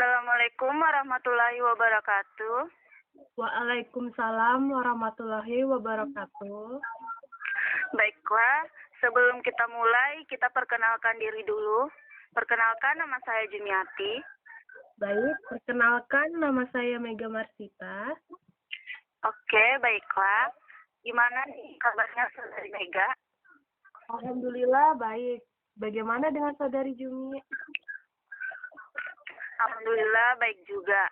Assalamualaikum warahmatullahi wabarakatuh. Waalaikumsalam warahmatullahi wabarakatuh. Baiklah, sebelum kita mulai, kita perkenalkan diri dulu. Perkenalkan, nama saya Jumiati. Baik, perkenalkan nama saya Mega Marsita. Oke, baiklah. Gimana nih kabarnya Saudari Mega? Alhamdulillah baik. Bagaimana dengan Saudari Jumi? Alhamdulillah baik juga.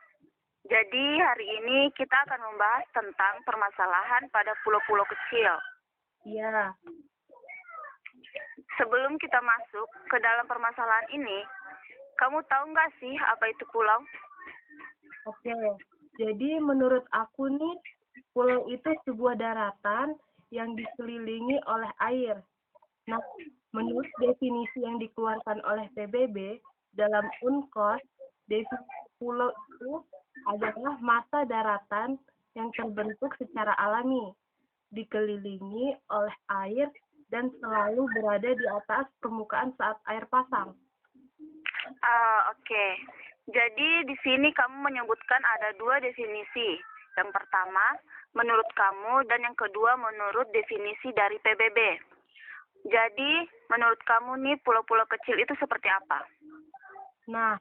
Jadi hari ini kita akan membahas tentang permasalahan pada pulau-pulau kecil. Ya, Sebelum kita masuk ke dalam permasalahan ini, kamu tahu nggak sih apa itu pulau? oke. Jadi menurut aku nih, pulau itu sebuah daratan yang dikelilingi oleh air. Nah, menurut definisi yang dikeluarkan oleh PBB dalam UNCLOS, definisi pulau itu adalah massa daratan yang terbentuk secara alami, dikelilingi oleh air dan selalu berada di atas permukaan saat air pasang. Oke. Jadi di sini kamu menyebutkan ada dua definisi. Yang pertama, menurut kamu, dan yang kedua menurut definisi dari PBB. Jadi, menurut kamu nih pulau-pulau kecil itu seperti apa? Nah,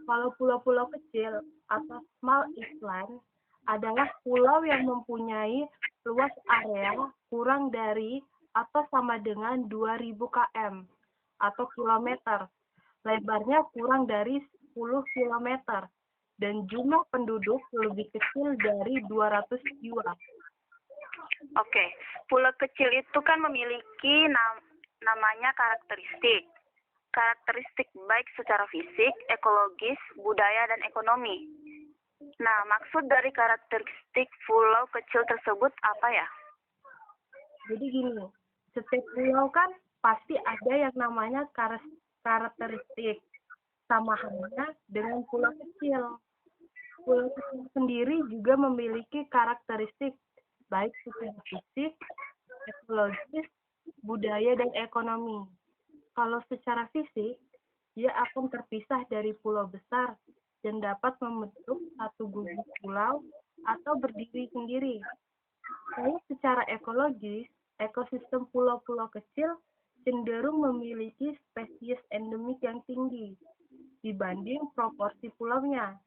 kalau pulau-pulau kecil atau small island adalah pulau yang mempunyai luas area kurang dari atau sama dengan 2000 km atau kilometer, lebarnya kurang dari 10 km, dan jumlah penduduk lebih kecil dari 200 jiwa. Oke, pulau kecil itu kan memiliki namanya karakteristik. Karakteristik baik secara fisik, ekologis, budaya, dan ekonomi. Nah, maksud dari karakteristik pulau kecil tersebut apa ya? Jadi gini, setiap pulau kan pasti ada yang namanya karakteristik, sama halnya dengan pulau kecil. Pulau kecil sendiri juga memiliki karakteristik baik secara fisik, ekologis, budaya, dan ekonomi. Kalau secara fisik, dia akan terpisah dari pulau besar dan dapat membentuk satu gugus pulau atau berdiri sendiri. Kalau secara ekologis, ekosistem pulau-pulau kecil cenderung memiliki spesies endemik yang tinggi dibanding proporsi pulaunya.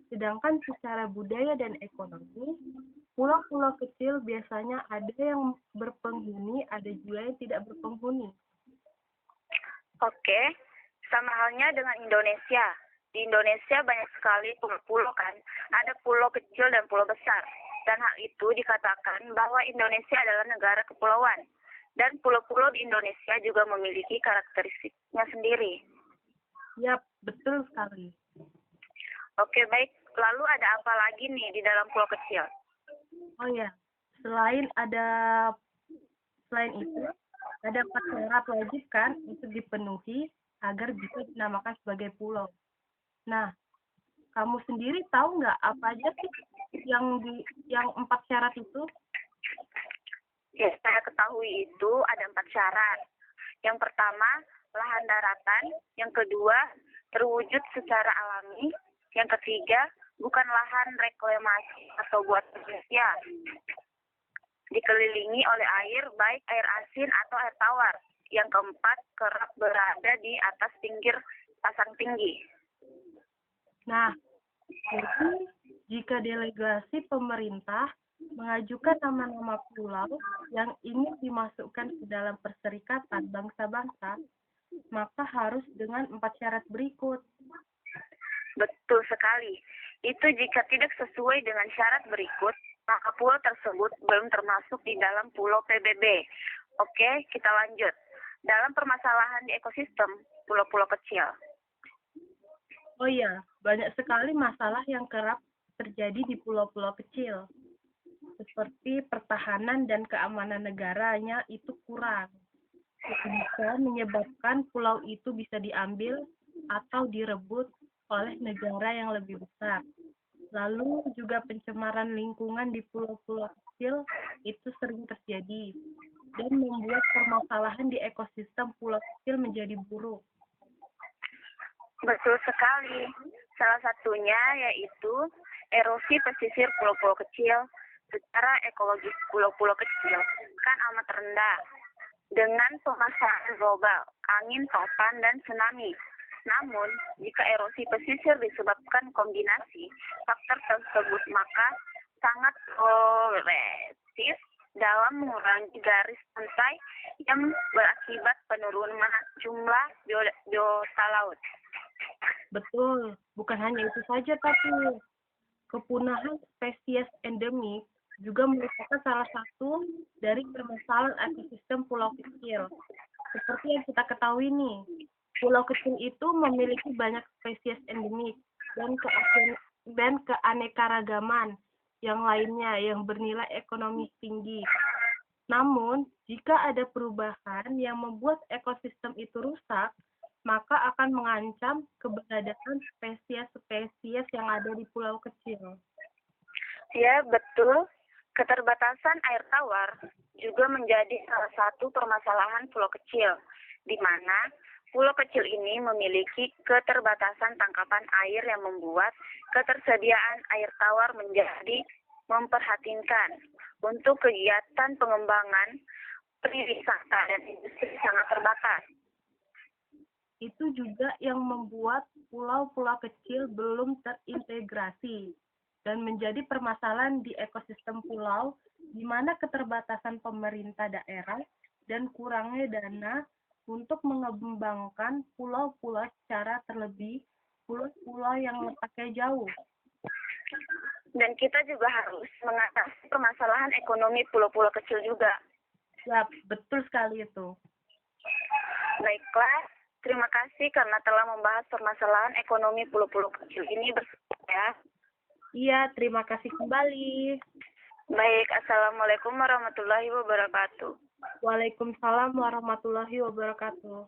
Sedangkan secara budaya dan ekonomi, pulau-pulau kecil biasanya ada yang berpenghuni, ada juga yang tidak berpenghuni. Oke, sama halnya dengan Indonesia. Di Indonesia banyak sekali pulau kan. Ada pulau kecil dan pulau besar. Dan hal itu dikatakan bahwa Indonesia adalah negara kepulauan. Dan pulau-pulau di Indonesia juga memiliki karakteristiknya sendiri. Yap, betul sekali. Oke, baik. Lalu ada apa lagi nih di dalam pulau kecil? Oh ya, selain itu, ada 4 syarat wajib kan untuk dipenuhi agar bisa dinamakan sebagai pulau. Nah, kamu sendiri tahu nggak apa aja sih yang 4 syarat itu? Ya, saya ketahui itu ada 4 syarat. Yang pertama, lahan daratan. Yang kedua, terwujud secara alami. Yang ketiga, bukan lahan reklamasi atau buatan manusia. Dikelilingi oleh air, baik air asin atau air tawar. Yang keempat, kerap berada di atas pinggir pasang tinggi. Nah, jadi jika delegasi pemerintah mengajukan nama-nama pulau yang ingin dimasukkan ke dalam perserikatan bangsa-bangsa, maka harus dengan 4 syarat berikut. Betul sekali. Itu jika tidak sesuai dengan syarat berikut, maka pulau tersebut belum termasuk di dalam pulau PBB. Oke, kita lanjut. Dalam permasalahan di ekosistem pulau-pulau kecil. Oh iya, banyak sekali masalah yang kerap terjadi di pulau-pulau kecil. Seperti pertahanan dan keamanan negaranya itu kurang. Itu bisa menyebabkan pulau itu bisa diambil atau direbut oleh negara yang lebih besar. Lalu juga pencemaran lingkungan di pulau-pulau kecil itu sering terjadi dan membuat permasalahan di ekosistem pulau kecil menjadi buruk. Betul sekali. Salah satunya yaitu erosi pesisir pulau-pulau kecil. Secara ekologis pulau-pulau kecil kan amat rendah dengan pemanasan global, angin topan, dan tsunami. Namun, jika erosi pesisir disebabkan kombinasi faktor tersebut, maka sangat progresif dalam mengurangi garis pantai yang berakibat penurunan jumlah biota laut. Betul, bukan hanya itu saja, tapi kepunahan spesies endemik juga merupakan salah satu dari permasalahan ekosistem pulau kecil. Seperti yang kita ketahui nih, pulau kecil itu memiliki banyak spesies endemik dan keanekaragaman yang lainnya yang bernilai ekonomis tinggi. Namun, jika ada perubahan yang membuat ekosistem itu rusak, maka akan mengancam keberadaan spesies-spesies yang ada di pulau kecil. Ya, betul. Keterbatasan air tawar juga menjadi salah satu permasalahan pulau kecil, di mana pulau kecil ini memiliki keterbatasan tangkapan air yang membuat ketersediaan air tawar menjadi memperhatinkan. Untuk kegiatan pengembangan pariwisata dan industri sangat terbatas. Itu juga yang membuat pulau-pulau kecil belum terintegrasi dan menjadi permasalahan di ekosistem pulau, di mana keterbatasan pemerintah daerah dan kurangnya dana untuk mengembangkan pulau-pulau secara terlebih pulau-pulau yang letaknya jauh. Dan kita juga harus mengatasi permasalahan ekonomi pulau-pulau kecil juga. Ya, betul sekali itu. Baiklah, terima kasih karena telah membahas permasalahan ekonomi pulau-pulau kecil ini bersama ya. Iya, terima kasih kembali. Baik, Assalamualaikum warahmatullahi wabarakatuh. Waalaikumsalam warahmatullahi wabarakatuh.